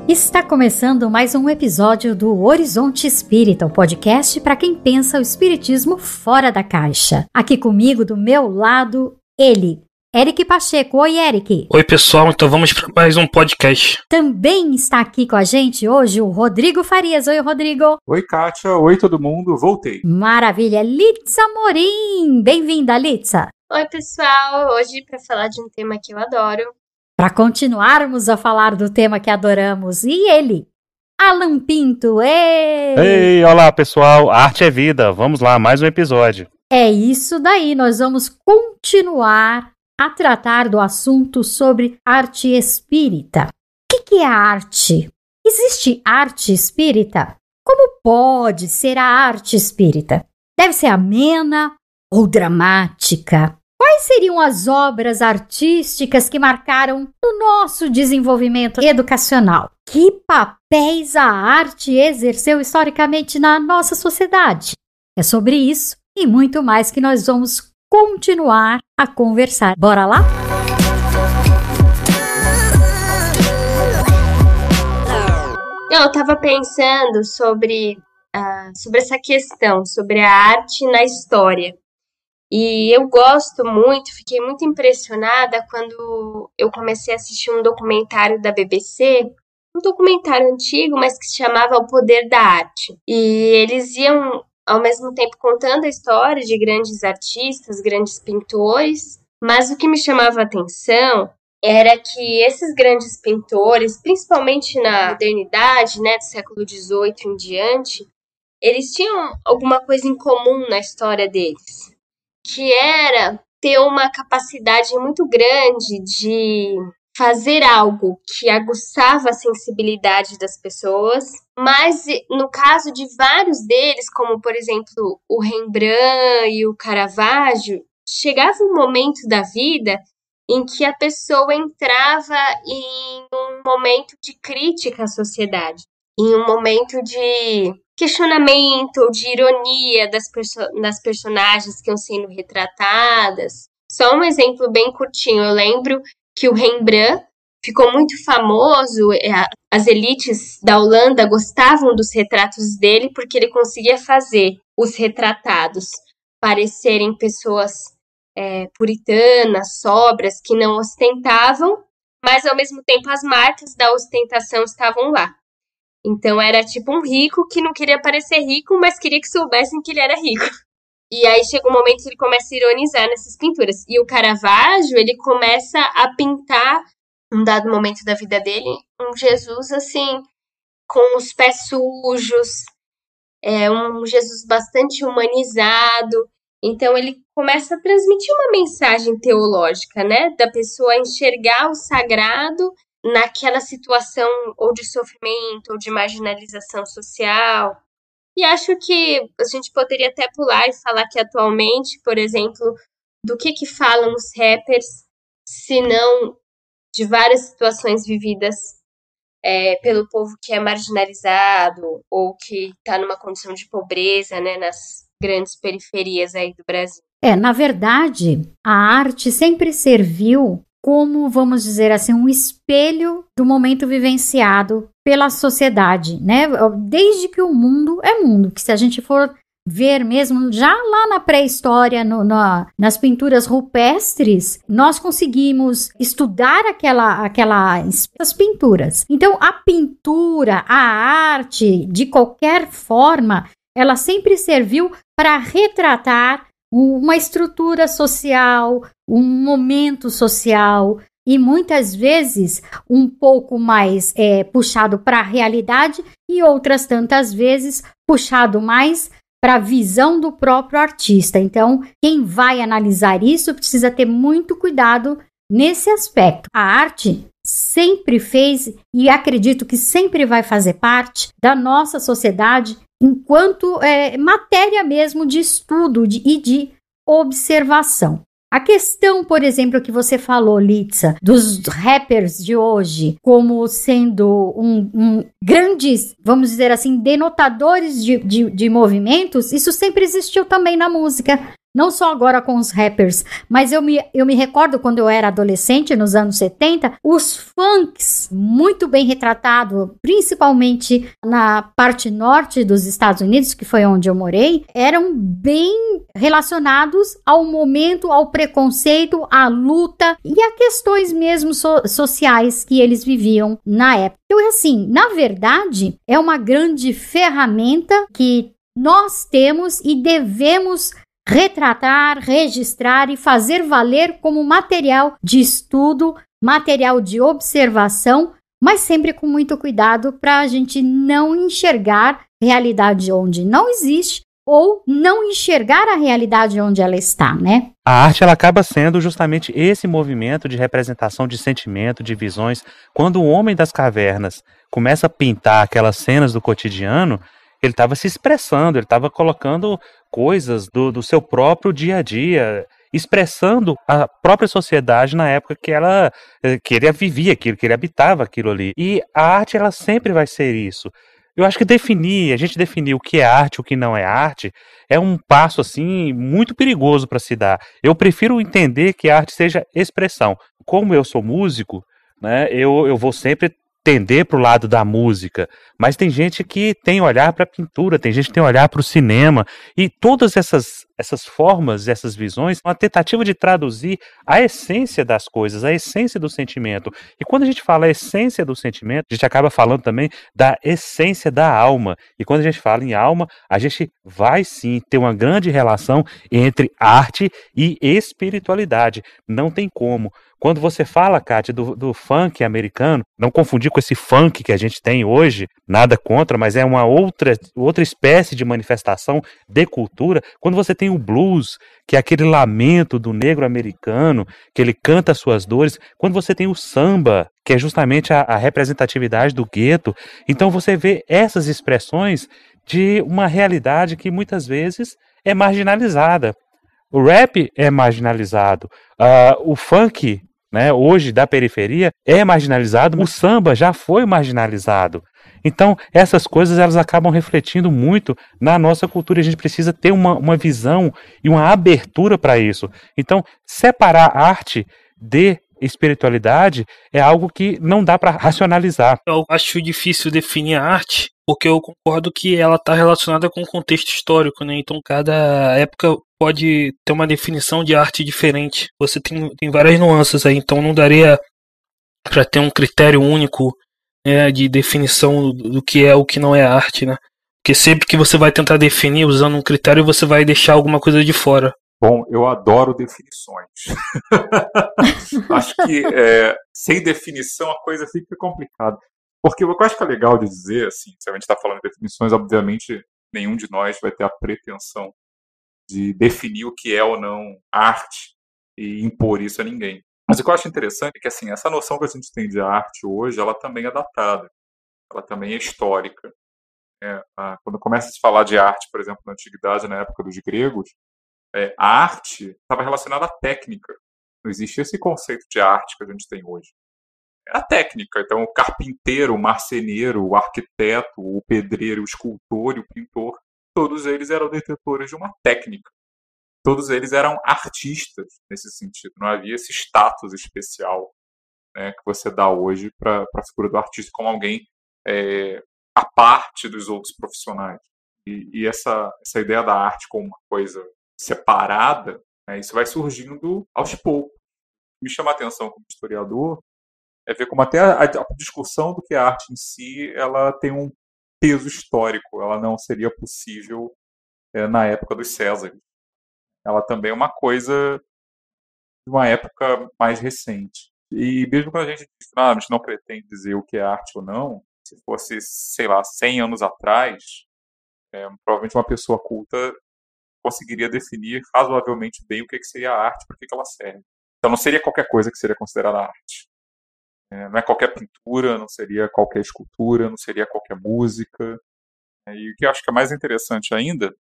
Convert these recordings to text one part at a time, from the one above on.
Está começando mais um episódio do Horizonte Espírita, o podcast para quem pensa o espiritismo fora da caixa. Aqui comigo, do meu lado, ele, Eric Pacheco. Oi, Eric. Oi, pessoal. Então vamos para mais um podcast. Também está aqui com a gente hoje o Rodrigo Farias. Oi, Rodrigo. Oi, Kátia. Oi, todo mundo. Voltei. Maravilha. Litza Morim. Bem-vinda, Litza. Oi, pessoal. Hoje para falar de um tema que eu adoro. Para continuarmos a falar do tema que adoramos, e ele, Alan Pinto. Ei, olá pessoal, arte é vida, vamos lá, mais um episódio. É isso daí, nós vamos continuar a tratar do assunto sobre arte espírita. O que é arte? Existe arte espírita? Como pode ser a arte espírita? Deve ser amena ou dramática? Quais seriam as obras artísticas que marcaram o nosso desenvolvimento educacional? Que papéis a arte exerceu historicamente na nossa sociedade? É sobre isso e muito mais que nós vamos continuar a conversar. Bora lá? Eu estava pensando sobre essa questão, sobre a arte na história. E eu gosto muito, fiquei muito impressionada quando eu comecei a assistir um documentário da BBC, um documentário antigo, mas que se chamava O Poder da Arte. E eles iam, ao mesmo tempo, contando a história de grandes artistas, grandes pintores, mas o que me chamava a atenção era que esses grandes pintores, principalmente na modernidade, né, do século XVIII em diante, eles tinham alguma coisa em comum na história deles, que era ter uma capacidade muito grande de fazer algo que aguçava a sensibilidade das pessoas, mas no caso de vários deles, como por exemplo o Rembrandt e o Caravaggio, chegava um momento da vida em que a pessoa entrava em um momento de crítica à sociedade, em um momento de questionamento ou de ironia das personagens que iam sendo retratadas. Só um exemplo bem curtinho. Eu lembro que o Rembrandt ficou muito famoso, as elites da Holanda gostavam dos retratos dele porque ele conseguia fazer os retratados parecerem pessoas puritanas, sóbrias, que não ostentavam, mas ao mesmo tempo as marcas da ostentação estavam lá. Então era tipo um rico que não queria parecer rico, mas queria que soubessem que ele era rico. E aí chega um momento que ele começa a ironizar nessas pinturas. E o Caravaggio, ele começa a pintar, num dado momento da vida dele, um Jesus assim, com os pés sujos, um Jesus bastante humanizado. Então ele começa a transmitir uma mensagem teológica, né? Da pessoa enxergar o sagrado naquela situação ou de sofrimento ou de marginalização social. E acho que a gente poderia até pular e falar que atualmente, por exemplo, do que falam os rappers, se não de várias situações vividas pelo povo que é marginalizado ou que está numa condição de pobreza, né, nas grandes periferias aí do Brasil. Na verdade, a arte sempre serviu como, vamos dizer assim, um espelho do momento vivenciado pela sociedade, né? Desde que o mundo é mundo, que se a gente for ver mesmo, já lá na pré-história, nas pinturas rupestres, nós conseguimos estudar aquelas pinturas. Então, a pintura, a arte, de qualquer forma, ela sempre serviu para retratar uma estrutura social, um momento social e muitas vezes um pouco mais puxado para a realidade e outras tantas vezes puxado mais para a visão do próprio artista. Então, quem vai analisar isso precisa ter muito cuidado nesse aspecto. A arte sempre fez e acredito que sempre vai fazer parte da nossa sociedade enquanto matéria mesmo de estudo e de observação. A questão, por exemplo, que você falou, Litza, dos rappers de hoje como sendo grandes, vamos dizer assim, denotadores de movimentos, isso sempre existiu também na música. não só agora com os rappers, mas eu me recordo quando eu era adolescente, nos anos 70, os funks, muito bem retratado, principalmente na parte norte dos Estados Unidos, que foi onde eu morei, eram bem relacionados ao momento, ao preconceito, à luta e a questões mesmo sociais que eles viviam na época. Então, assim, na verdade, é uma grande ferramenta que nós temos e devemos retratar, registrar e fazer valer como material de estudo, material de observação, mas sempre com muito cuidado para a gente não enxergar realidade onde não existe ou não enxergar a realidade onde ela está, né? A arte, ela acaba sendo justamente esse movimento de representação de sentimento, de visões. Quando o homem das cavernas começa a pintar aquelas cenas do cotidiano, ele estava se expressando, ele estava colocando coisas do seu próprio dia a dia, expressando a própria sociedade na época que ele vivia aquilo, que ele habitava aquilo ali. E a arte, ela sempre vai ser isso. Eu acho que a gente definir o que é arte, o que não é arte, é um passo, assim, muito perigoso para se dar. Eu prefiro entender que a arte seja expressão. Como eu sou músico, né, eu vou sempre tender para o lado da música, mas tem gente que tem olhar para a pintura, tem gente que tem olhar para o cinema, e todas essas formas, essas visões, uma tentativa de traduzir a essência das coisas, a essência do sentimento. E quando a gente fala a essência do sentimento, a gente acaba falando também da essência da alma. E quando a gente fala em alma, a gente vai sim ter uma grande relação entre arte e espiritualidade. Não tem como. Quando você fala, Kátia, do funk americano, não confundir com esse funk que a gente tem hoje, nada contra, mas é uma outra espécie de manifestação de cultura. Quando você tem o blues, que é aquele lamento do negro americano, que ele canta as suas dores. Quando você tem o samba, que é justamente a representatividade do gueto. Então você vê essas expressões de uma realidade que muitas vezes é marginalizada. O rap é marginalizado, o funk, né, hoje da periferia é marginalizado, o samba já foi marginalizado. Então essas coisas, elas acabam refletindo muito na nossa cultura. A gente precisa ter uma visão e uma abertura para isso. Então separar arte de espiritualidade é algo que não dá para racionalizar. Eu acho difícil definir a arte, porque eu concordo que ela está relacionada com o contexto histórico, né? Então cada época pode ter uma definição de arte diferente. Você tem várias nuances aí, então não daria para ter um critério único, né, de definição do que é o que não é arte, né? Porque sempre que você vai tentar definir usando um critério, você vai deixar alguma coisa de fora. Bom, eu adoro definições. Acho que sem definição a coisa fica complicada. Porque o que eu acho que é legal de dizer, assim, se a gente está falando de definições, obviamente nenhum de nós vai ter a pretensão de definir o que é ou não arte e impor isso a ninguém. Mas o que eu acho interessante é que, assim, essa noção que a gente tem de arte hoje, ela também é datada, ela também é histórica. Quando começa a se falar de arte, por exemplo, na antiguidade, na época dos gregos, a arte estava relacionada à técnica. Não existia esse conceito de arte que a gente tem hoje. É a técnica. Então, o carpinteiro, o marceneiro, o arquiteto, o pedreiro, o escultor e o pintor, todos eles eram detentores de uma técnica. Todos eles eram artistas nesse sentido. Não havia esse status especial, né, que você dá hoje para a figura do artista como alguém à parte dos outros profissionais. E essa ideia da arte como uma coisa separada, né, isso vai surgindo aos poucos. Me chama a atenção como historiador é ver como até a discussão do que é arte em si, ela tem um peso histórico. Ela não seria possível na época dos Césares. Ela também é uma coisa de uma época mais recente. E mesmo quando a gente diz que a gente não pretende dizer o que é arte ou não, se fosse, sei lá, 100 anos atrás, provavelmente uma pessoa culta conseguiria definir razoavelmente bem o que seria a arte, para que ela serve. Então não seria qualquer coisa que seria considerada arte. Não é qualquer pintura, não seria qualquer escultura, não seria qualquer música. E o que eu acho que é mais interessante ainda,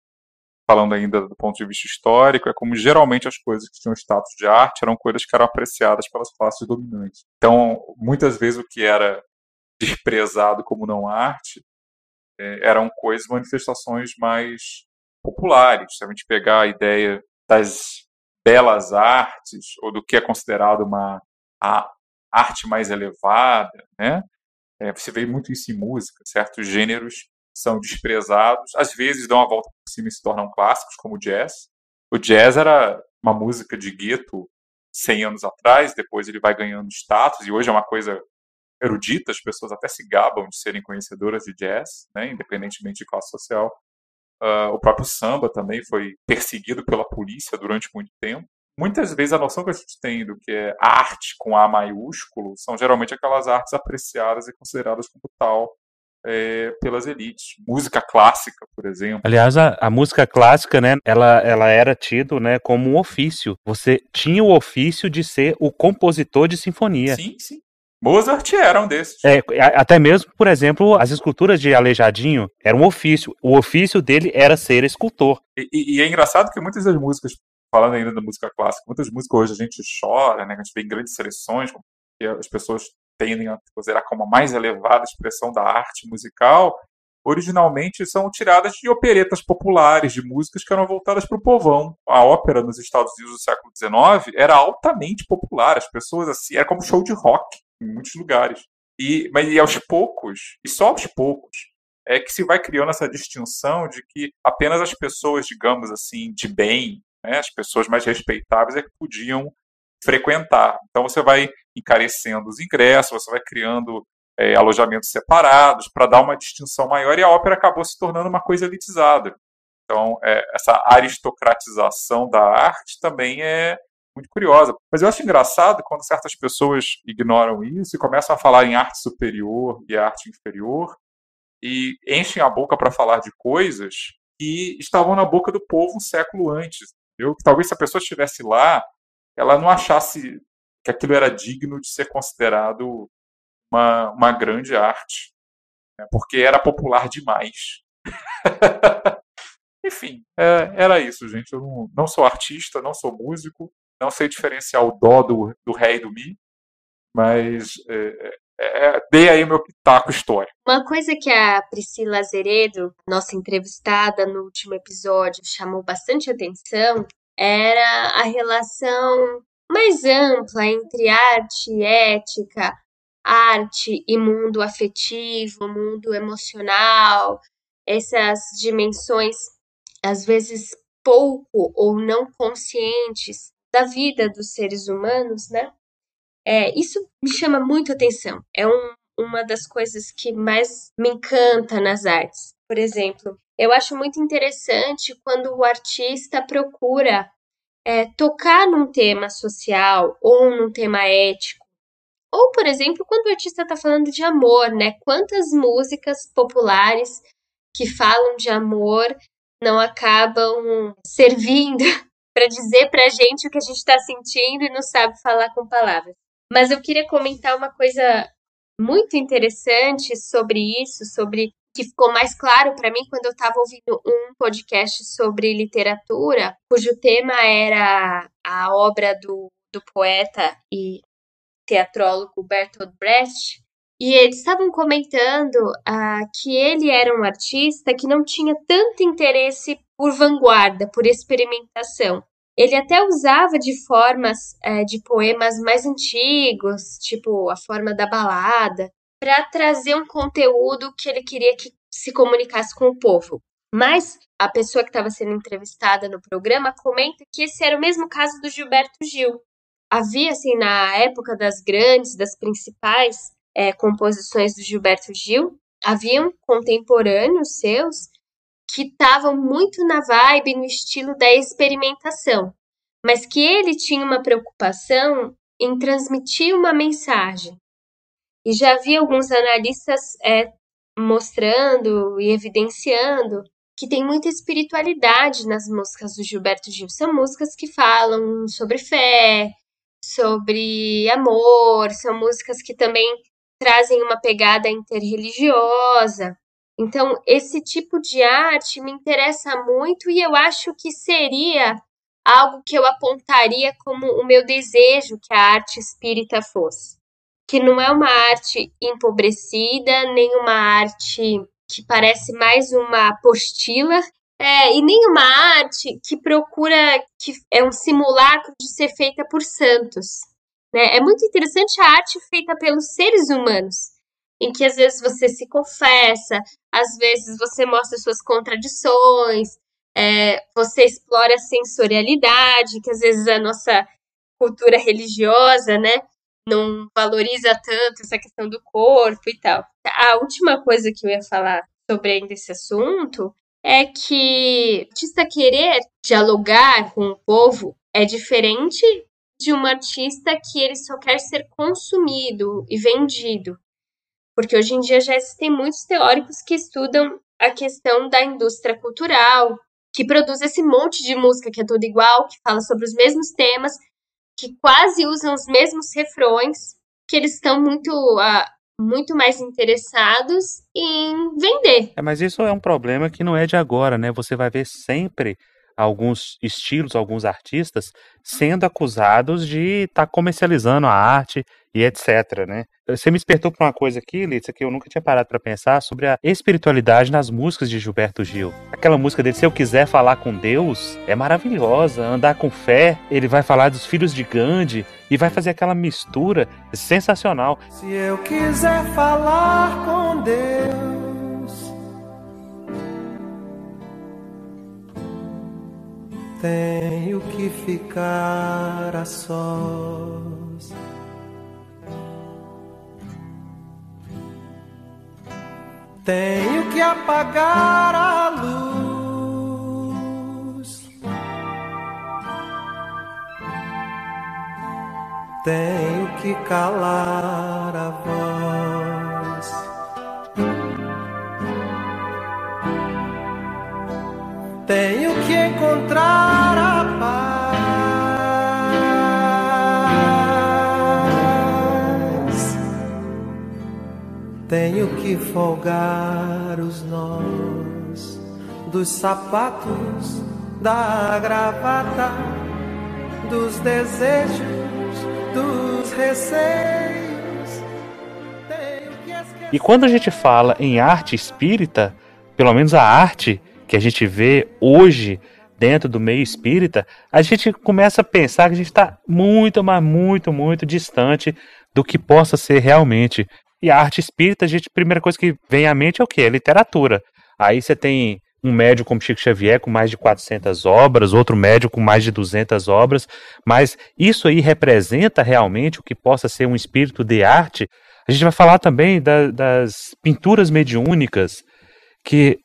falando ainda do ponto de vista histórico, é como geralmente as coisas que tinham status de arte eram coisas que eram apreciadas pelas classes dominantes. Então, muitas vezes o que era desprezado como não arte eram coisas, manifestações mais populares. Se a gente pegar a ideia das belas artes, ou do que é considerado a arte mais elevada, né? Você vê muito isso em música, certos gêneros são desprezados, às vezes dão a volta por cima e se tornam clássicos, como o jazz. O jazz era uma música de gueto 100 anos atrás, depois ele vai ganhando status, e hoje é uma coisa erudita, as pessoas até se gabam de serem conhecedoras de jazz, né, independentemente de classe social. O próprio samba também foi perseguido pela polícia durante muito tempo. Muitas vezes a noção que a gente tem do que é arte com A maiúsculo são geralmente aquelas artes apreciadas e consideradas como tal pelas elites. Música clássica, por exemplo. Aliás, a música clássica, né, ela era tido, né, como um ofício. Você tinha o ofício de ser o compositor de sinfonia. Sim, sim. Mozart era um desses. Até mesmo, por exemplo, as esculturas de Aleijadinho eram um ofício. O ofício dele era ser escultor. E é engraçado que muitas das músicas, falando ainda da música clássica, muitas músicas hoje a gente chora, né? A gente vê em grandes seleções, que as pessoas tendem a considerar como a mais elevada expressão da arte musical. Originalmente são tiradas de operetas populares, de músicas que eram voltadas para o povão. A ópera nos Estados Unidos do século XIX era altamente popular. As pessoas, assim, era como show de rock em muitos lugares. Mas aos poucos, e só aos poucos, é que se vai criando essa distinção de que apenas as pessoas, digamos assim, de bem, né, as pessoas mais respeitáveis é que podiam frequentar. Então você vai encarecendo os ingressos, você vai criando alojamentos separados para dar uma distinção maior, e a ópera acabou se tornando uma coisa elitizada. Então essa aristocratização da arte também é muito curiosa. Mas eu acho engraçado quando certas pessoas ignoram isso e começam a falar em arte superior e arte inferior e enchem a boca para falar de coisas que estavam na boca do povo um século antes. Talvez se a pessoa estivesse lá, ela não achasse que aquilo era digno de ser considerado uma grande arte, né? Porque era popular demais. Enfim, era isso, gente. Eu não sou artista, não sou músico, não sei diferenciar o dó do ré e do mi, mas dei aí o meu pitaco histórico. Uma coisa que a Priscila Azeredo, nossa entrevistada no último episódio, chamou bastante atenção era a relação mais ampla entre arte e ética, arte e mundo afetivo, mundo emocional, essas dimensões, às vezes pouco ou não conscientes da vida dos seres humanos, né? Isso me chama muito atenção. É uma das coisas que mais me encanta nas artes. Por exemplo, eu acho muito interessante quando o artista procura tocar num tema social ou num tema ético. Ou, por exemplo, quando o artista está falando de amor, né? Quantas músicas populares que falam de amor não acabam servindo para dizer pra gente o que a gente está sentindo e não sabe falar com palavras. Mas eu queria comentar uma coisa muito interessante sobre isso, que ficou mais claro para mim quando eu estava ouvindo um podcast sobre literatura, cujo tema era a obra do poeta e teatrólogo Bertolt Brecht, e eles estavam comentando que ele era um artista que não tinha tanto interesse por vanguarda, por experimentação. Ele até usava de formas de poemas mais antigos, tipo a forma da balada, para trazer um conteúdo que ele queria que se comunicasse com o povo. Mas a pessoa que estava sendo entrevistada no programa comenta que esse era o mesmo caso do Gilberto Gil. Havia, assim, na época das grandes, das principais composições do Gilberto Gil, haviam contemporâneos seus que estavam muito na vibe, no estilo da experimentação, mas que ele tinha uma preocupação em transmitir uma mensagem. E já havia alguns analistas mostrando e evidenciando que tem muita espiritualidade nas músicas do Gilberto Gil. São músicas que falam sobre fé, sobre amor, são músicas que também trazem uma pegada interreligiosa. Então, esse tipo de arte me interessa muito e eu acho que seria algo que eu apontaria como o meu desejo que a arte espírita fosse. Que não é uma arte empobrecida, nem uma arte que parece mais uma apostila E nenhuma arte que procura, que é um simulacro de ser feita por santos, né? É muito interessante a arte feita pelos seres humanos, em que às vezes você se confessa, às vezes você mostra suas contradições, você explora a sensorialidade, que às vezes a nossa cultura religiosa, né, não valoriza tanto essa questão do corpo e tal. A última coisa que eu ia falar sobre ainda esse assunto é que o artista querer dialogar com o povo é diferente de um artista que ele só quer ser consumido e vendido. Porque hoje em dia já existem muitos teóricos que estudam a questão da indústria cultural, que produz esse monte de música que é tudo igual, que fala sobre os mesmos temas, que quase usam os mesmos refrões, que eles estão muito mais interessados em vender. Mas isso é um problema que não é de agora, né? Você vai ver sempre alguns estilos, alguns artistas sendo acusados de estar comercializando a arte e etc, né? Você me despertou para uma coisa aqui, Lídia, que eu nunca tinha parado para pensar sobre a espiritualidade nas músicas de Gilberto Gil. Aquela música dele, Se Eu Quiser Falar com Deus, é maravilhosa. Andar com Fé, ele vai falar dos filhos de Gandhi e vai fazer aquela mistura sensacional. Se eu quiser falar com Deus, tenho que ficar a sós. Tenho que apagar a luz. Tenho que calar a voz. Tenho que encontrar a paz. Tenho que folgar os nós dos sapatos, da gravata, dos desejos, dos receios. Tenho que esquecer. E quando a gente fala em arte espírita, pelo menos a arte que a gente vê hoje dentro do meio espírita, a gente começa a pensar que a gente está muito, mas muito, muito distante do que possa ser realmente. E a arte espírita, a primeira coisa que vem à mente é o quê? É literatura. Aí você tem um médium como Chico Xavier com mais de 400 obras, outro médium com mais de 200 obras, mas isso aí representa realmente o que possa ser um espírito de arte. A gente vai falar também das pinturas mediúnicas, que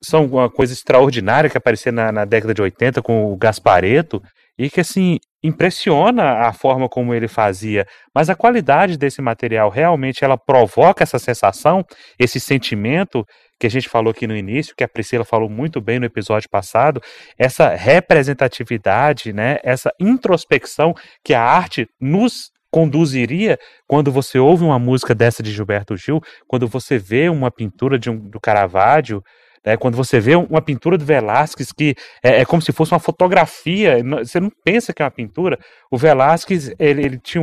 são uma coisa extraordinária que apareceu na década de 80 com o Gasparetto e que, assim, impressiona a forma como ele fazia, mas a qualidade desse material realmente ela provoca essa sensação, esse sentimento que a gente falou aqui no início, que a Priscila falou muito bem no episódio passado, essa representatividade, né, essa introspecção que a arte nos conduziria quando você ouve uma música dessa de Gilberto Gil, quando você vê uma pintura do Caravaggio, quando você vê uma pintura do Velázquez, que é como se fosse uma fotografia, você não pensa que é uma pintura. O Velázquez, ele tinha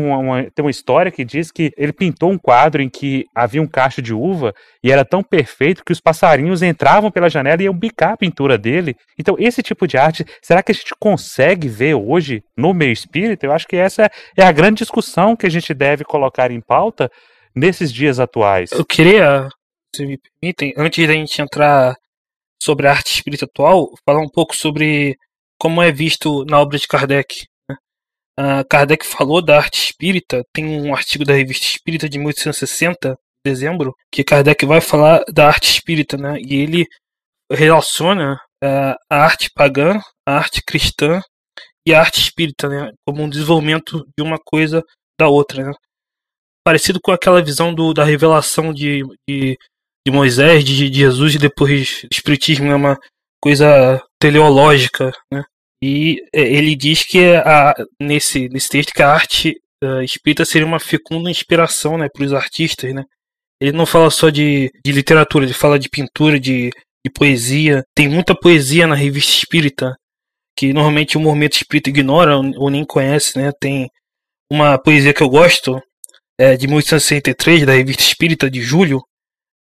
tem uma história que diz que ele pintou um quadro em que havia um cacho de uva e era tão perfeito que os passarinhos entravam pela janela e iam bicar a pintura dele. Então, esse tipo de arte, será que a gente consegue ver hoje no meio espírita? Eu acho que essa é a grande discussão que a gente deve colocar em pauta nesses dias atuais. Eu queria, se me permitem, antes da gente entrar sobre a arte espírita atual, falar um pouco sobre como é visto na obra de Kardec. Kardec falou da arte espírita, tem um artigo da Revista Espírita de 1860, dezembro, que Kardec vai falar da arte espírita, né? E ele relaciona a arte pagã, a arte cristã e a arte espírita, né? Como um desenvolvimento de uma coisa da outra, né? Parecido com aquela visão da revelação de Moisés, de Jesus, e depois o espiritismo é uma coisa teleológica, né? E ele diz que nesse texto que a arte espírita seria uma fecunda inspiração, né, para os artistas, né? Ele não fala só de literatura, ele fala de pintura, de poesia. Tem muita poesia na Revista Espírita que normalmente o movimento espírita ignora ou nem conhece, né? Tem uma poesia que eu gosto, de 1863, da Revista Espírita de julho,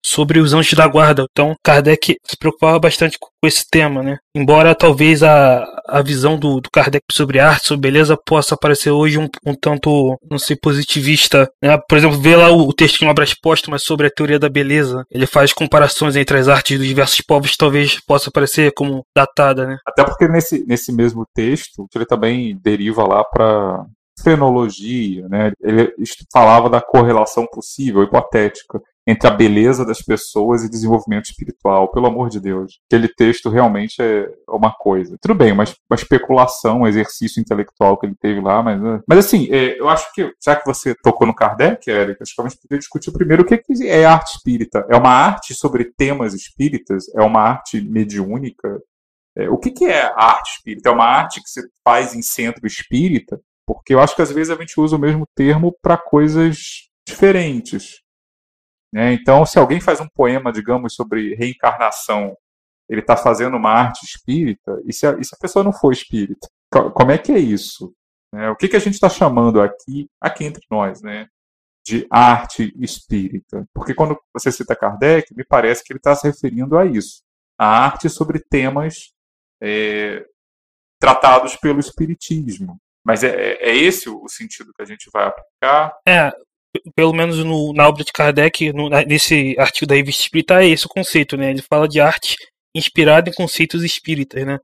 sobre os anjos da guarda. Então, Kardec se preocupava bastante com esse tema, né? Embora talvez a visão do Kardec sobre arte, sobre beleza, possa parecer hoje um tanto, não sei, positivista, né? Por exemplo, vê lá o texto em Obras Póstumas sobre a teoria da beleza. Ele faz comparações entre as artes dos diversos povos, talvez possa parecer como datada, né? Até porque nesse mesmo texto, ele também deriva lá para frenologia, né? Ele falava da correlação possível, hipotética, entre a beleza das pessoas e desenvolvimento espiritual. Pelo amor de Deus. Aquele texto realmente é uma coisa. Tudo bem, uma especulação, um exercício intelectual que ele teve lá, mas assim, eu acho que, já que você tocou no Kardec, Érica, acho que a gente poderia discutir primeiro o que é arte espírita. É uma arte sobre temas espíritas? É uma arte mediúnica? O que é a arte espírita? É uma arte que se faz em centro espírita? Porque eu acho que às vezes a gente usa o mesmo termo para coisas diferentes. Então, se alguém faz um poema, digamos, sobre reencarnação, ele está fazendo uma arte espírita, e se a pessoa não for espírita? Como é que é isso? O que a gente está chamando aqui entre nós, né, de arte espírita? Porque quando você cita Kardec, me parece que ele está se referindo a isso. A arte sobre temas tratados pelo espiritismo. Mas é esse o sentido que a gente vai aplicar? Pelo menos na obra de Kardec, nesse artigo da Revista Espírita, é esse o conceito, né? Ele fala de arte inspirada em conceitos espíritas, né?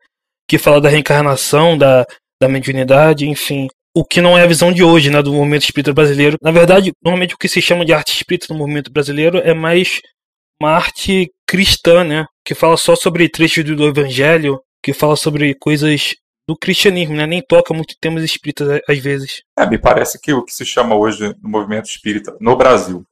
Que fala da reencarnação, da mediunidade, enfim. O que não é a visão de hoje, né? Do movimento espírita brasileiro. Na verdade, normalmente o que se chama de arte espírita no movimento brasileiro é mais uma arte cristã, né? Que fala só sobre trechos do Evangelho, que fala sobre coisas do cristianismo, né? Nem toca muito temas espíritas às vezes. Me parece que o que se chama hoje no movimento espírita no Brasil,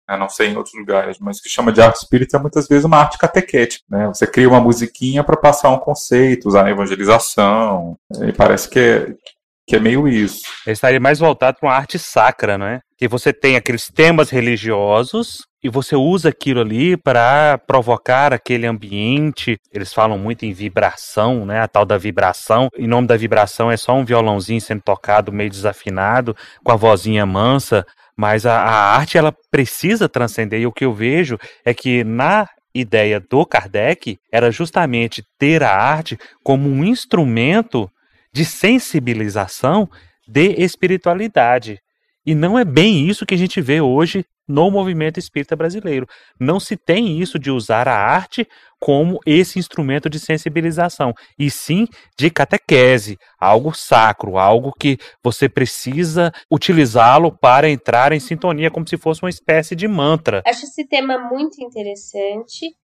não sei em outros lugares, mas o que chama de arte espírita é muitas vezes uma arte catequética, né? Você cria uma musiquinha para passar um conceito, usar na evangelização, e parece que é meio isso. Ele estaria mais voltado para uma arte sacra, não é? Que você tem aqueles temas religiosos e você usa aquilo ali para provocar aquele ambiente. Eles falam muito em vibração, né? A tal da vibração. Em nome da vibração é só um violãozinho sendo tocado meio desafinado, com a vozinha mansa, mas a arte ela precisa transcender. E o que eu vejo é que na ideia do Kardec era justamente ter a arte como um instrumento de sensibilização de espiritualidade. E não é bem isso que a gente vê hoje no movimento espírita brasileiro. Não se tem isso de usar a arte como esse instrumento de sensibilização, e sim de catequese, algo sacro, algo que você precisa utilizá-lo para entrar em sintonia, como se fosse uma espécie de mantra. Acho esse tema muito interessante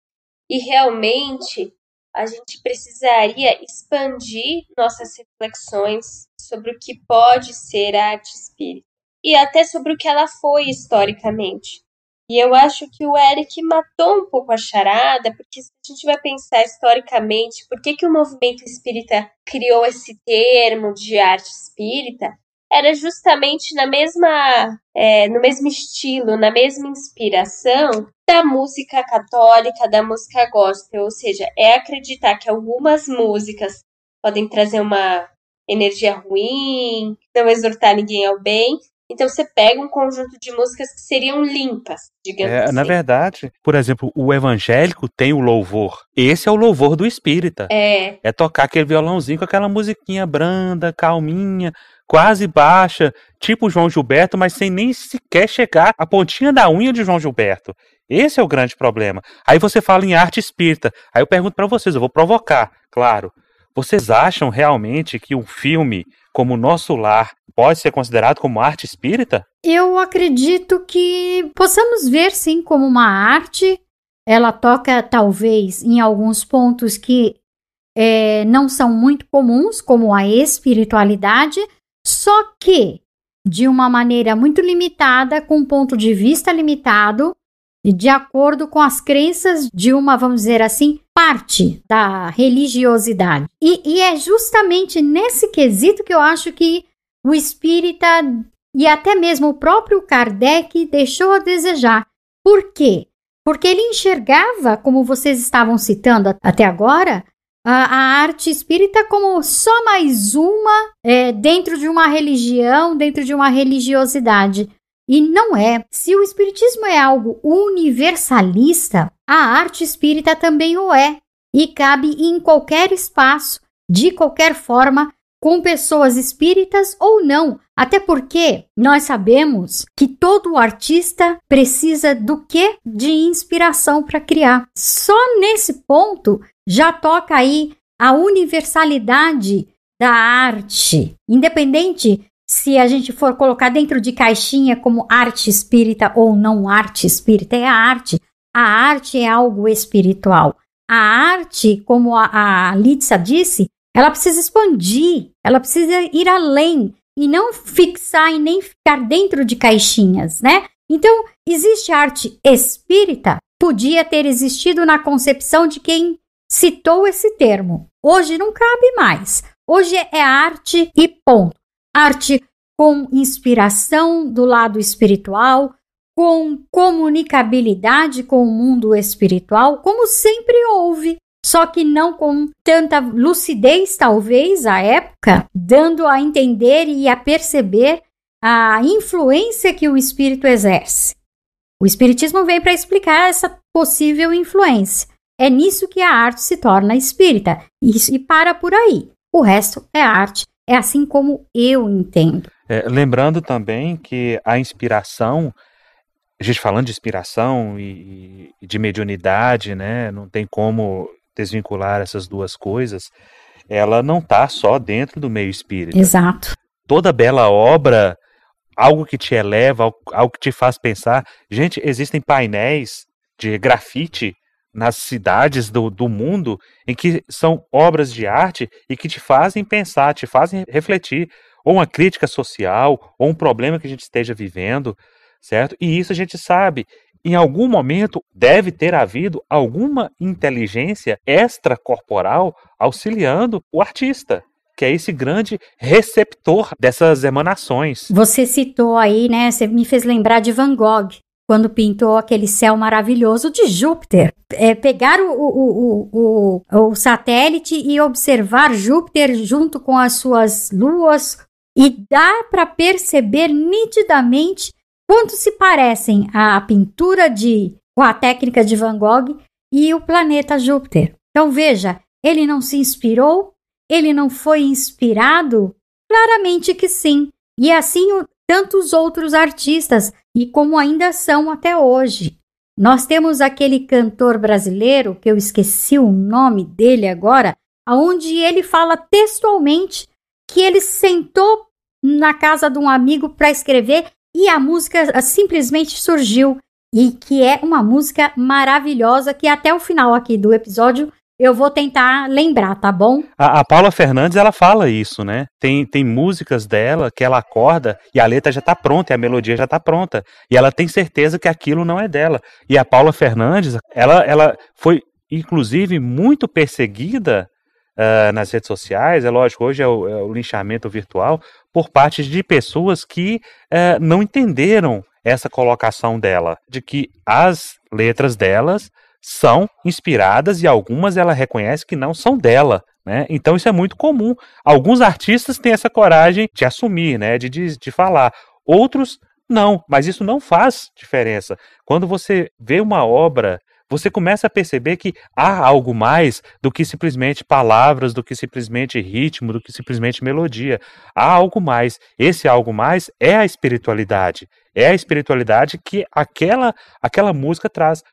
e realmente a gente precisaria expandir nossas reflexões sobre o que pode ser a arte espírita e até sobre o que ela foi historicamente. E eu acho que o Eric matou um pouco a charada, porque se a gente vai pensar historicamente por que o movimento espírita criou esse termo de arte espírita, era justamente no mesmo estilo, na mesma inspiração da música católica, da música gospel, ou seja, é acreditar que algumas músicas podem trazer uma energia ruim, não exortar ninguém ao bem. Então você pega um conjunto de músicas que seriam limpas, digamos assim. Na verdade, por exemplo, o evangélico tem o louvor. Esse é o louvor do espírita. É tocar aquele violãozinho com aquela musiquinha branda, calminha, quase baixa, tipo João Gilberto, mas sem nem sequer chegar à pontinha da unha de João Gilberto. Esse é o grande problema. Aí você fala em arte espírita. Aí eu pergunto para vocês, eu vou provocar, claro. Vocês acham realmente que um filme como Nosso Lar pode ser considerado como arte espírita? Eu acredito que possamos ver sim como uma arte. Ela toca talvez em alguns pontos que não são muito comuns, como a espiritualidade, só que de uma maneira muito limitada, com um ponto de vista limitado, e de acordo com as crenças de uma, vamos dizer assim, parte da religiosidade. E é justamente nesse quesito que eu acho que o espírita e até mesmo o próprio Kardec deixou a desejar. Por quê? Porque ele enxergava, como vocês estavam citando até agora, a arte espírita como só mais uma dentro de uma religião, dentro de uma religiosidade. E não é. Se o espiritismo é algo universalista, a arte espírita também o é. E cabe em qualquer espaço, de qualquer forma, com pessoas espíritas ou não. Até porque nós sabemos que todo artista precisa do quê? De inspiração para criar. Só nesse ponto já toca aí a universalidade da arte. Independente se a gente for colocar dentro de caixinha como arte espírita ou não arte espírita, é a arte. A arte é algo espiritual. A arte, como a Lídia disse, ela precisa expandir, ela precisa ir além e não fixar e nem ficar dentro de caixinhas, né? Então, existe arte espírita? Podia ter existido na concepção de quem citou esse termo. Hoje não cabe mais. Hoje é arte e ponto. Arte com inspiração do lado espiritual, com comunicabilidade com o mundo espiritual, como sempre houve. Só que não com tanta lucidez, talvez, à época, dando a entender e a perceber a influência que o espírito exerce. O espiritismo vem para explicar essa possível influência. É nisso que a arte se torna espírita. E para por aí. O resto é arte. É assim como eu entendo. Lembrando também que a inspiração, a gente falando de inspiração e de mediunidade, né, não tem como desvincular essas duas coisas, ela não está só dentro do meio espírita. Exato. Toda bela obra, algo que te eleva, algo que te faz pensar. Gente, existem painéis de grafite nas cidades do mundo em que são obras de arte e que te fazem pensar, te fazem refletir, ou uma crítica social, ou um problema que a gente esteja vivendo, certo? E isso a gente sabe. Em algum momento deve ter havido alguma inteligência extracorporal auxiliando o artista, que é esse grande receptor dessas emanações. Você citou aí, né? Você me fez lembrar de Van Gogh, quando pintou aquele céu maravilhoso de Júpiter. Pegar o satélite e observar Júpiter junto com as suas luas, e dá para perceber nitidamente quanto se parecem a pintura com a técnica de Van Gogh e o planeta Júpiter. Então veja, ele não se inspirou? Ele não foi inspirado? Claramente que sim. E assim tantos outros artistas, e como ainda são até hoje. Nós temos aquele cantor brasileiro, que eu esqueci o nome dele agora, onde ele fala textualmente que ele sentou na casa de um amigo para escrever e a música simplesmente surgiu. E que é uma música maravilhosa que até o final aqui do episódio eu vou tentar lembrar, tá bom? A Paula Fernandes, ela fala isso, né? Tem músicas dela que ela acorda e a letra já tá pronta, e a melodia já tá pronta. E ela tem certeza que aquilo não é dela. E a Paula Fernandes, ela foi, inclusive, muito perseguida nas redes sociais. É lógico, hoje é o linchamento virtual, por parte de pessoas que não entenderam essa colocação dela, de que as letras delas são inspiradas e algumas ela reconhece que não são dela, né? Então isso é muito comum. Alguns artistas têm essa coragem de assumir, né? De falar. Outros não, mas isso não faz diferença. Quando você vê uma obra, você começa a perceber que há algo mais do que simplesmente palavras, do que simplesmente ritmo, do que simplesmente melodia. Há algo mais. Esse algo mais é a espiritualidade que aquela música traz.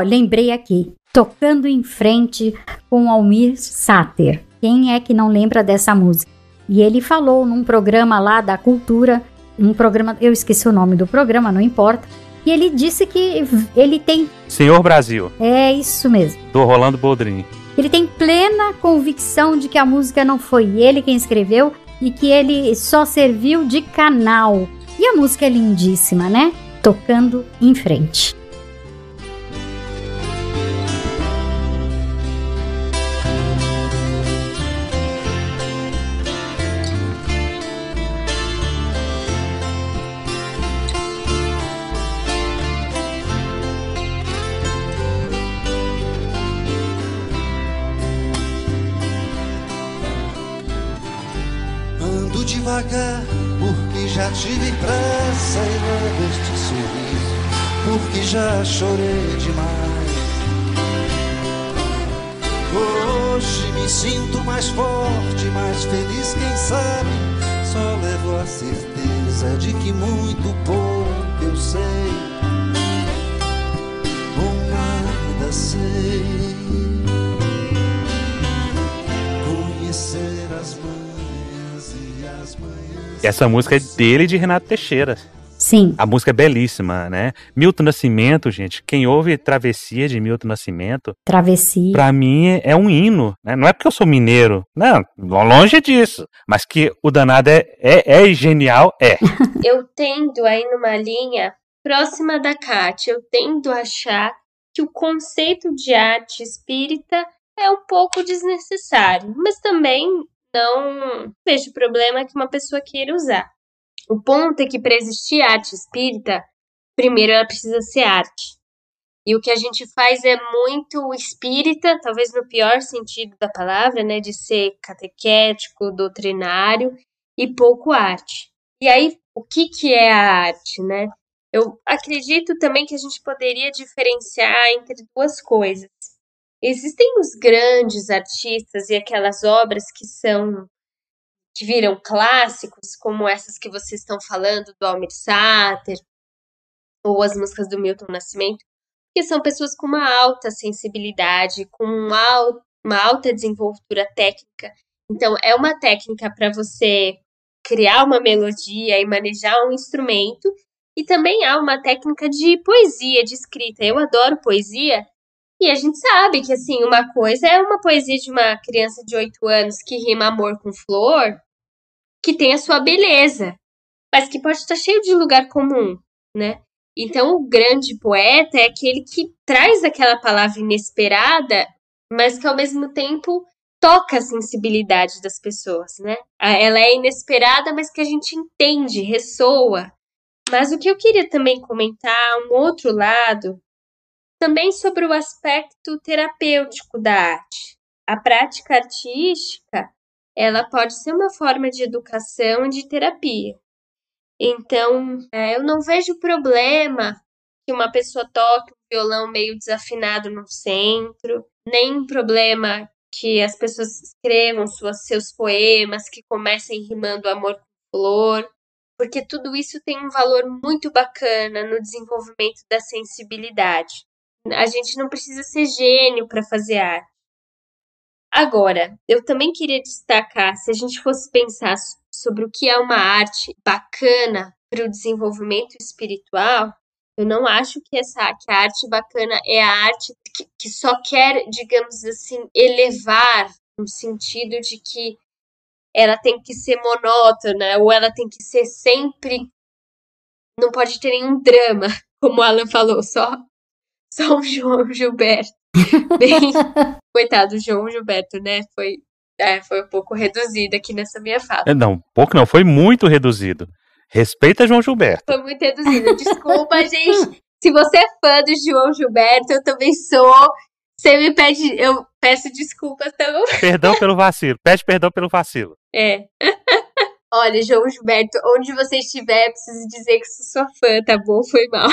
Lembrei aqui, Tocando em Frente com Almir Sater. Quem é que não lembra dessa música? E ele falou num programa lá da Cultura, eu esqueci o nome do programa, não importa. E ele disse que ele tem... Senhor Brasil. É isso mesmo. Do Rolando Boldrin. Ele tem plena convicção de que a música não foi ele quem escreveu e que ele só serviu de canal. E a música é lindíssima, né? Tocando em Frente. Ando devagar, porque já tive pressa e levo este sorriso, porque já chorei demais. Hoje me sinto mais forte, mais feliz, quem sabe. Só levo a certeza de que muito pouco eu sei, ou nada sei. Conhecer as manhãs e as manhãs. Essa música é dele e de Renato Teixeira. Sim. A música é belíssima, né? Milton Nascimento, gente, quem ouve Travessia de Milton Nascimento, Travessia. pra mim é um hino, né? Não é porque eu sou mineiro, não, longe disso, mas que o danado é genial, é. Eu tendo aí numa linha próxima da Kátia, eu tendo a achar que o conceito de arte espírita é um pouco desnecessário, mas também não vejo problema que uma pessoa queira usar. O ponto é que para existir arte espírita, primeiro ela precisa ser arte. E o que a gente faz é muito espírita, talvez no pior sentido da palavra, né, de ser catequético, doutrinário, e pouco arte. E aí, o que é a arte, né? Eu acredito também que a gente poderia diferenciar entre duas coisas. Existem os grandes artistas e aquelas obras que viram clássicos, como essas que vocês estão falando, do Almir Sater, ou as músicas do Milton Nascimento, que são pessoas com uma alta sensibilidade, com uma alta desenvoltura técnica. Então, é uma técnica para você criar uma melodia e manejar um instrumento, e também há uma técnica de poesia, de escrita. Eu adoro poesia, e a gente sabe que, assim, uma coisa é uma poesia de uma criança de 8 anos que rima amor com flor, que tem a sua beleza, mas que pode estar cheio de lugar comum, né? Então, o grande poeta é aquele que traz aquela palavra inesperada, mas que, ao mesmo tempo, toca a sensibilidade das pessoas, né? Ela é inesperada, mas que a gente entende, ressoa. Mas o que eu queria também comentar, um outro lado, também sobre o aspecto terapêutico da arte. A prática artística, ela pode ser uma forma de educação e de terapia. Então, eu não vejo problema que uma pessoa toque um violão meio desafinado no centro, nem problema que as pessoas escrevam seus poemas, que comecem rimando amor com flor, porque tudo isso tem um valor muito bacana no desenvolvimento da sensibilidade. A gente não precisa ser gênio para fazer arte. Agora, eu também queria destacar, se a gente fosse pensar sobre o que é uma arte bacana para o desenvolvimento espiritual, eu não acho que a arte bacana é a arte que só quer, digamos assim, elevar, no sentido de que ela tem que ser monótona, ou ela tem que ser sempre... Não pode ter nenhum drama, como o Alan falou, só o João Gilberto. Bem, coitado do João Gilberto, né? Foi um pouco reduzido aqui nessa minha fala. Não, pouco não, foi muito reduzido. Respeita João Gilberto. Foi muito reduzido. Desculpa, gente. Se você é fã do João Gilberto, eu também sou. Você me pede, eu peço desculpas também. Perdão pelo vacilo. Pede perdão pelo vacilo. É. Olha, João Gilberto, onde você estiver, preciso dizer que sou sua fã, tá bom? Foi mal.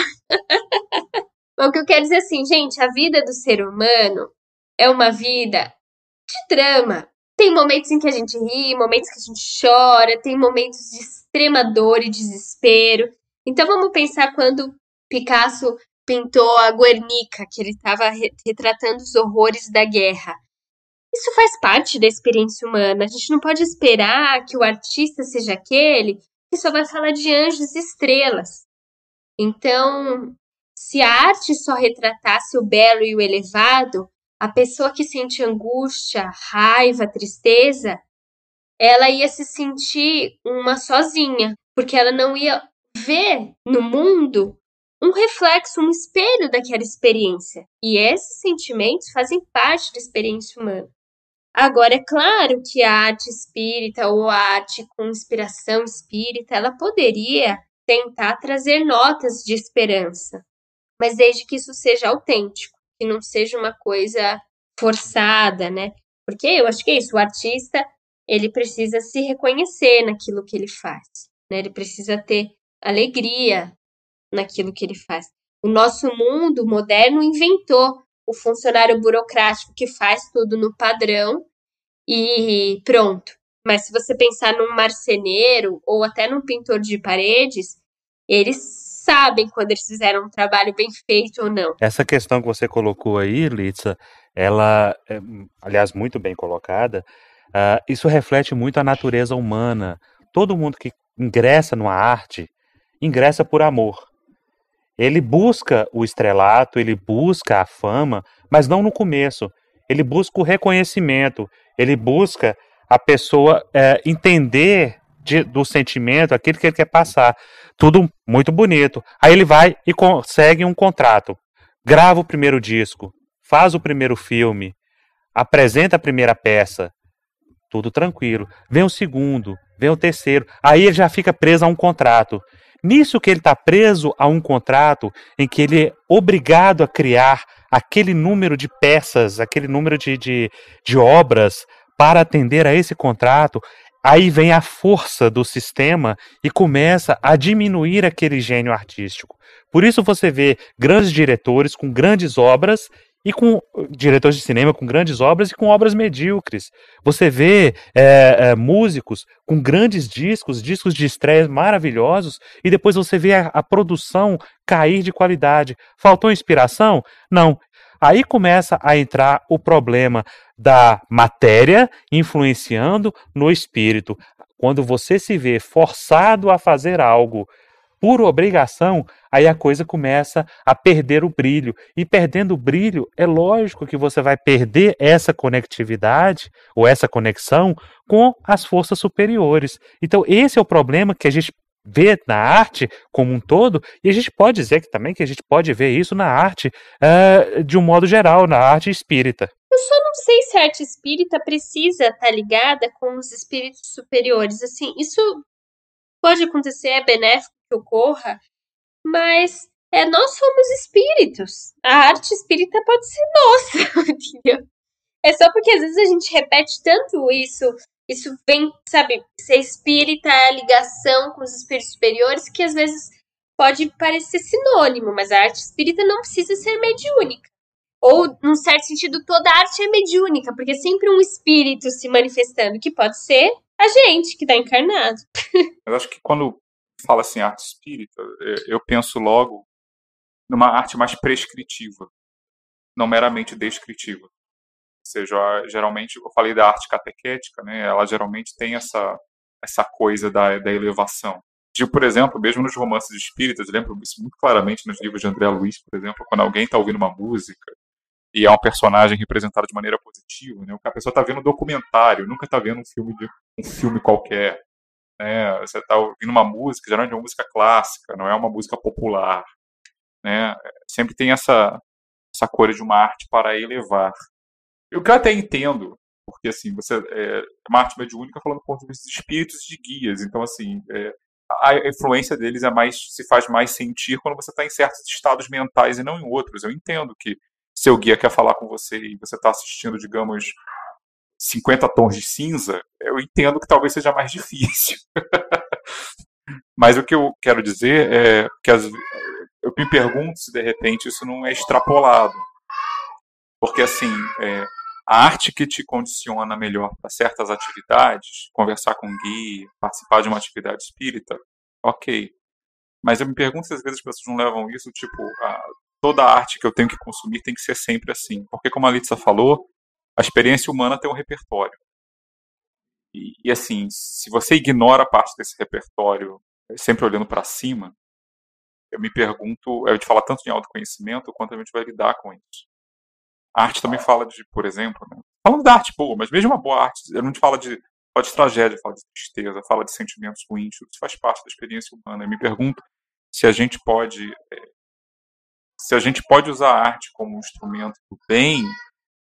Mas o que eu quero dizer assim, gente, a vida do ser humano é uma vida de drama. Tem momentos em que a gente ri, momentos que a gente chora, tem momentos de extrema dor e desespero. Então vamos pensar quando Picasso pintou a Guernica, que ele estava retratando os horrores da guerra. Isso faz parte da experiência humana. A gente não pode esperar que o artista seja aquele que só vai falar de anjos e estrelas. Então, se a arte só retratasse o belo e o elevado, a pessoa que sente angústia, raiva, tristeza, ela ia se sentir uma sozinha, porque ela não ia ver no mundo um reflexo, um espelho daquela experiência. E esses sentimentos fazem parte da experiência humana. Agora, é claro que a arte espírita ou a arte com inspiração espírita, ela poderia tentar trazer notas de esperança, mas desde que isso seja autêntico, que não seja uma coisa forçada, né? Porque eu acho que é isso, o artista ele precisa se reconhecer naquilo que ele faz, né? Ele precisa ter alegria naquilo que ele faz. O nosso mundo moderno inventou o funcionário burocrático que faz tudo no padrão e pronto. Mas se você pensar num marceneiro ou até num pintor de paredes, eles sabem quando eles fizeram um trabalho bem feito ou não. Essa questão que você colocou aí, Litsa, ela é, aliás, muito bem colocada. Isso reflete muito a natureza humana. Todo mundo que ingressa numa arte, ingressa por amor. Ele busca o estrelato, ele busca a fama, mas não no começo. Ele busca o reconhecimento, ele busca a pessoa entender do sentimento, aquilo que ele quer passar. Tudo muito bonito. Aí ele vai e consegue um contrato. Grava o primeiro disco, faz o primeiro filme, apresenta a primeira peça. Tudo tranquilo. Vem o segundo, vem o terceiro. Aí ele já fica preso a um contrato. Nisso que ele está preso a um contrato em que ele é obrigado a criar aquele número de peças, aquele número de obras para atender a esse contrato, aí vem a força do sistema e começa a diminuir aquele gênio artístico. Por isso você vê grandes diretores com grandes obras e com diretores de cinema com grandes obras e com obras medíocres. Você vê músicos com grandes discos de estreia maravilhosos, e depois você vê a produção cair de qualidade. Faltou inspiração? Não. Aí começa a entrar o problema da matéria influenciando no espírito. Quando você se vê forçado a fazer algo por obrigação, aí a coisa começa a perder o brilho. E perdendo o brilho, é lógico que você vai perder essa conectividade, ou essa conexão, com as forças superiores. Então esse é o problema que a gente vê na arte como um todo, e a gente pode dizer que também que a gente pode ver isso na arte de um modo geral, na arte espírita. Eu só não sei se a arte espírita precisa estar ligada com os espíritos superiores. Assim, isso pode acontecer, é benéfico que ocorra, mas nós somos espíritos. A arte espírita pode ser nossa, entendeu? É só porque às vezes a gente repete tanto isso vem, sabe, ser espírita é a ligação com os espíritos superiores, que às vezes pode parecer sinônimo, mas a arte espírita não precisa ser mediúnica. Ou, num certo sentido, toda arte é mediúnica, porque é sempre um espírito se manifestando, que pode ser a gente que está encarnado. Eu acho que quando fala assim arte espírita, eu penso logo numa arte mais prescritiva, não meramente descritiva. Ou seja, geralmente, eu falei da arte catequética, né? Ela geralmente tem essa coisa da elevação. Por exemplo, mesmo nos romances espíritas, eu lembro isso muito claramente nos livros de André Luiz, por exemplo, quando alguém está ouvindo uma música e é um personagem representado de maneira positiva, né? A pessoa está vendo um documentário, nunca está vendo um filme qualquer. Né? Você está ouvindo uma música, geralmente é uma música clássica, não é uma música popular. Né? Sempre tem essa coisa de uma arte para elevar. O que eu até entendo, porque assim, você é uma arte mediúnica falando do ponto de vista de espíritos e de guias, então assim, a influência deles se faz mais sentir quando você está em certos estados mentais e não em outros. Eu entendo que seu guia quer falar com você e você está assistindo, digamos, 50 tons de cinza, eu entendo que talvez seja mais difícil. Mas o que eu quero dizer é que eu me pergunto se de repente isso não é extrapolado. Porque assim, a arte que te condiciona melhor para certas atividades, conversar com um guia, participar de uma atividade espírita, ok. Mas eu me pergunto se às vezes as pessoas não levam isso, tipo, toda a arte que eu tenho que consumir tem que ser sempre assim. Porque como a Litsa falou, a experiência humana tem um repertório. E assim, se você ignora parte desse repertório, sempre olhando para cima, eu me pergunto, a gente fala tanto de autoconhecimento, quanto a gente vai lidar com isso. A arte também fala de, por exemplo, né? Falando da arte boa, mas mesmo uma boa arte, a gente fala de tragédia, fala de tristeza, fala de sentimentos ruins, isso faz parte da experiência humana. Eu me pergunto se a gente pode usar a arte como um instrumento do bem,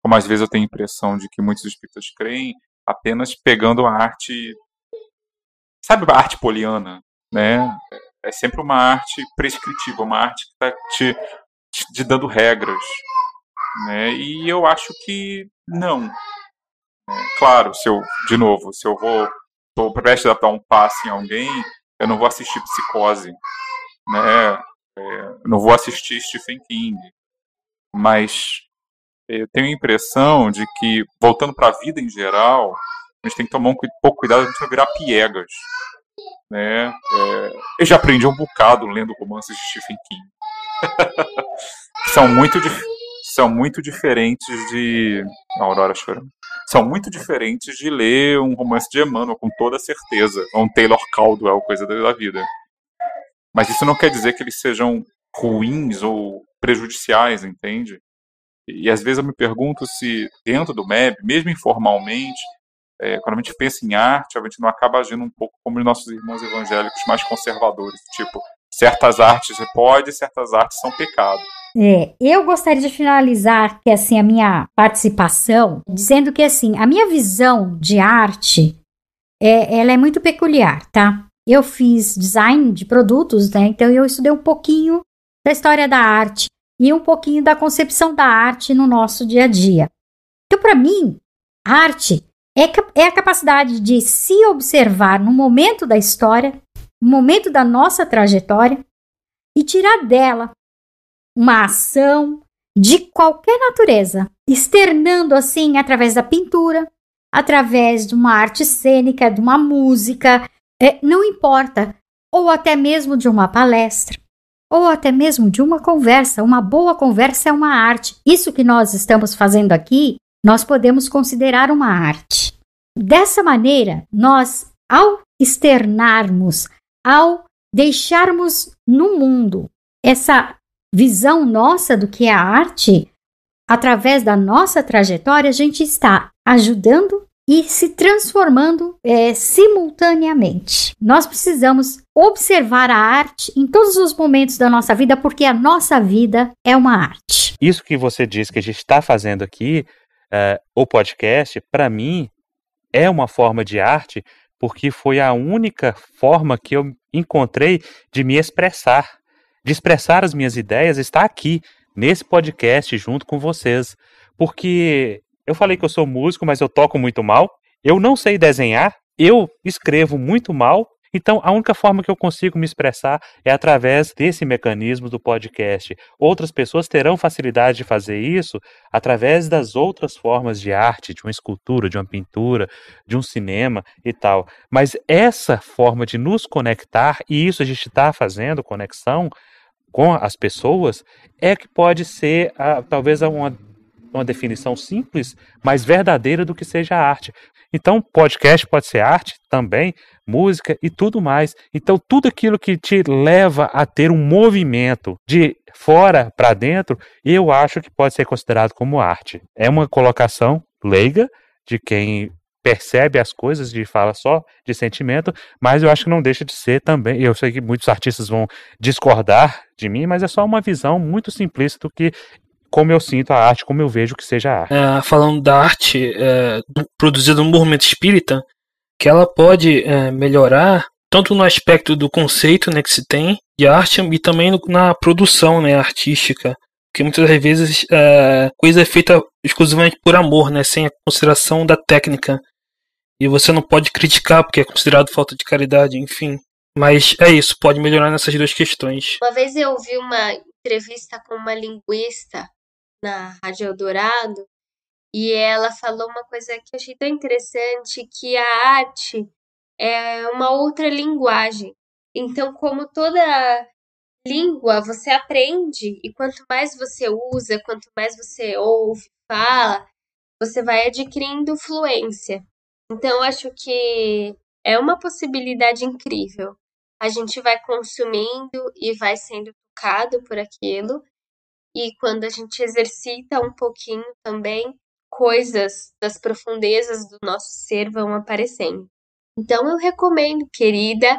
como às vezes eu tenho a impressão de que muitos espíritas creem, apenas pegando a arte, sabe, a arte poliana, né? É sempre uma arte prescritiva, uma arte que está te dando regras, né? E eu acho que não. Claro, se eu tô prestes a dar um passe em alguém, eu não vou assistir Psicose, né? Eu não vou assistir Stephen King, mas eu tenho a impressão de que, voltando para a vida em geral, a gente tem que tomar um pouco cuidado de não virar piegas, né? Eu já aprendi um bocado lendo romances de Stephen King. São muito diferentes de... A Aurora chorando. São muito diferentes de ler um romance de Emmanuel, com toda certeza. Ou um Taylor Caldwell, coisa da vida. Mas isso não quer dizer que eles sejam ruins ou prejudiciais, entende? E às vezes eu me pergunto se dentro do MEB, mesmo informalmente, quando a gente pensa em arte, a gente não acaba agindo um pouco como os nossos irmãos evangélicos mais conservadores. Tipo, certas artes você pode, certas artes são pecado. Eu gostaria de finalizar que, assim, a minha participação dizendo que, assim, a minha visão de arte ela é muito peculiar, tá? Eu fiz design de produtos, né? Então eu estudei um pouquinho da história da arte e um pouquinho da concepção da arte no nosso dia a dia. Então, para mim, arte é a capacidade de se observar no momento da história, no momento da nossa trajetória e tirar dela uma ação de qualquer natureza, externando assim através da pintura, através de uma arte cênica, de uma música, não importa, ou até mesmo de uma palestra, ou até mesmo de uma conversa. Uma boa conversa é uma arte. Isso que nós estamos fazendo aqui, nós podemos considerar uma arte. Dessa maneira, nós, ao externarmos, ao deixarmos no mundo essa visão nossa do que é a arte, através da nossa trajetória, a gente está ajudando e se transformando simultaneamente. Nós precisamos observar a arte em todos os momentos da nossa vida, porque a nossa vida é uma arte. Isso que você disse que a gente está fazendo aqui, o podcast, para mim, é uma forma de arte, porque foi a única forma que eu encontrei de me expressar. De expressar as minhas ideias, está aqui, nesse podcast, junto com vocês. Porque eu falei que eu sou músico, mas eu toco muito mal. Eu não sei desenhar, eu escrevo muito mal. Então, a única forma que eu consigo me expressar é através desse mecanismo do podcast. Outras pessoas terão facilidade de fazer isso através das outras formas de arte, de uma escultura, de uma pintura, de um cinema e tal. Mas essa forma de nos conectar, e isso a gente está fazendo, conexão com as pessoas, é que pode ser talvez uma definição simples, mas verdadeira do que seja arte. Então, podcast pode ser arte também, música e tudo mais. Então, tudo aquilo que te leva a ter um movimento de fora para dentro, eu acho que pode ser considerado como arte. É uma colocação leiga de quem percebe as coisas, de fala só de sentimento, mas eu acho que não deixa de ser também. Eu sei que muitos artistas vão discordar de mim, mas é só uma visão muito simplista do que como eu sinto a arte, como eu vejo que seja a arte. Falando da arte produzida no movimento espírita, que ela pode melhorar tanto no aspecto do conceito, né, que se tem de arte e também na produção, né, artística. Porque muitas das vezes coisa é feita exclusivamente por amor, né, sem a consideração da técnica. E você não pode criticar porque é considerado falta de caridade, enfim. Mas é isso, pode melhorar nessas duas questões. Uma vez eu ouvi uma entrevista com uma linguista na Rádio Eldorado e ela falou uma coisa que eu achei tão interessante, que a arte é uma outra linguagem. Então, como toda língua, você aprende e quanto mais você usa, quanto mais você ouve, fala, você vai adquirindo fluência. Então, eu acho que é uma possibilidade incrível. A gente vai consumindo e vai sendo tocado por aquilo. E quando a gente exercita um pouquinho também, coisas das profundezas do nosso ser vão aparecendo. Então eu recomendo, querida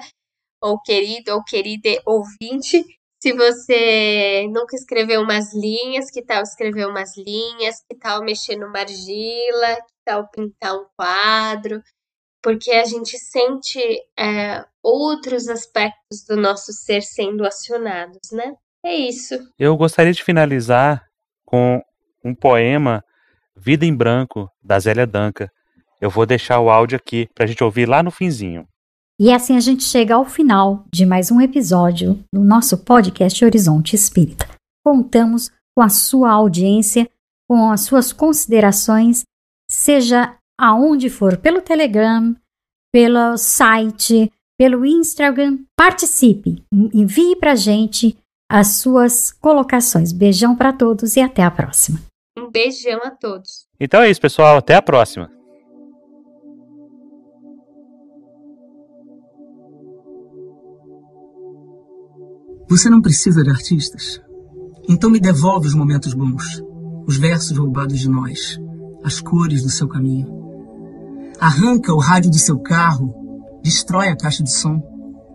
ou querido ou querida ouvinte, se você nunca escreveu umas linhas, que tal escrever umas linhas, que tal mexer numa argila, que tal pintar um quadro, porque a gente sente outros aspectos do nosso ser sendo acionados, né? É isso. Eu gostaria de finalizar com um poema, Vida em Branco, da Zélia Duncan, Eu vou deixar o áudio aqui pra gente ouvir lá no finzinho. E assim a gente chega ao final de mais um episódio do nosso podcast Horizonte Espírita. Contamos com a sua audiência, com as suas considerações, seja aonde for, pelo Telegram, pelo site, pelo Instagram. Participe, envie pra gente as suas colocações. Beijão para todos e até a próxima. Um beijão a todos. Então é isso, pessoal. Até a próxima. Você não precisa de artistas? Então me devolve os momentos bons, os versos roubados de nós, as cores do seu caminho. Arranca o rádio do seu carro, destrói a caixa de som,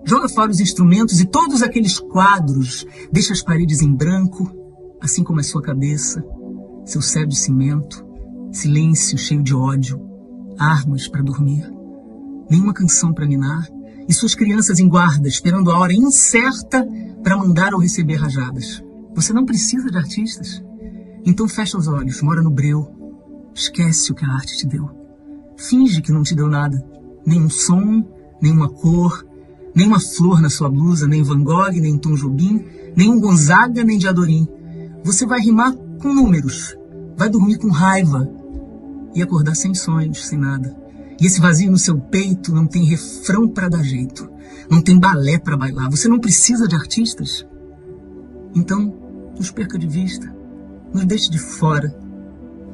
joga fora os instrumentos e todos aqueles quadros, deixa as paredes em branco, assim como a sua cabeça, seu céu de cimento, silêncio cheio de ódio, armas para dormir, nenhuma canção para ninar, e suas crianças em guarda, esperando a hora incerta para mandar ou receber rajadas. Você não precisa de artistas? Então fecha os olhos, mora no breu, esquece o que a arte te deu. Finge que não te deu nada, nem um som, nem uma cor, nem uma flor na sua blusa, nem Van Gogh, nem Tom Jobim, nem um Gonzaga, nem Diadorim. Você vai rimar com números, vai dormir com raiva e acordar sem sonhos, sem nada. E esse vazio no seu peito não tem refrão para dar jeito, não tem balé para bailar. Você não precisa de artistas? Então, nos perca de vista, nos deixe de fora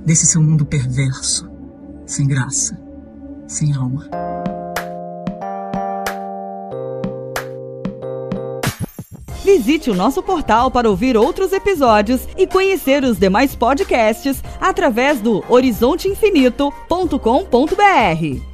desse seu mundo perverso, sem graça, sem alma. Visite o nosso portal para ouvir outros episódios e conhecer os demais podcasts através do horizonteinfinito.com.br.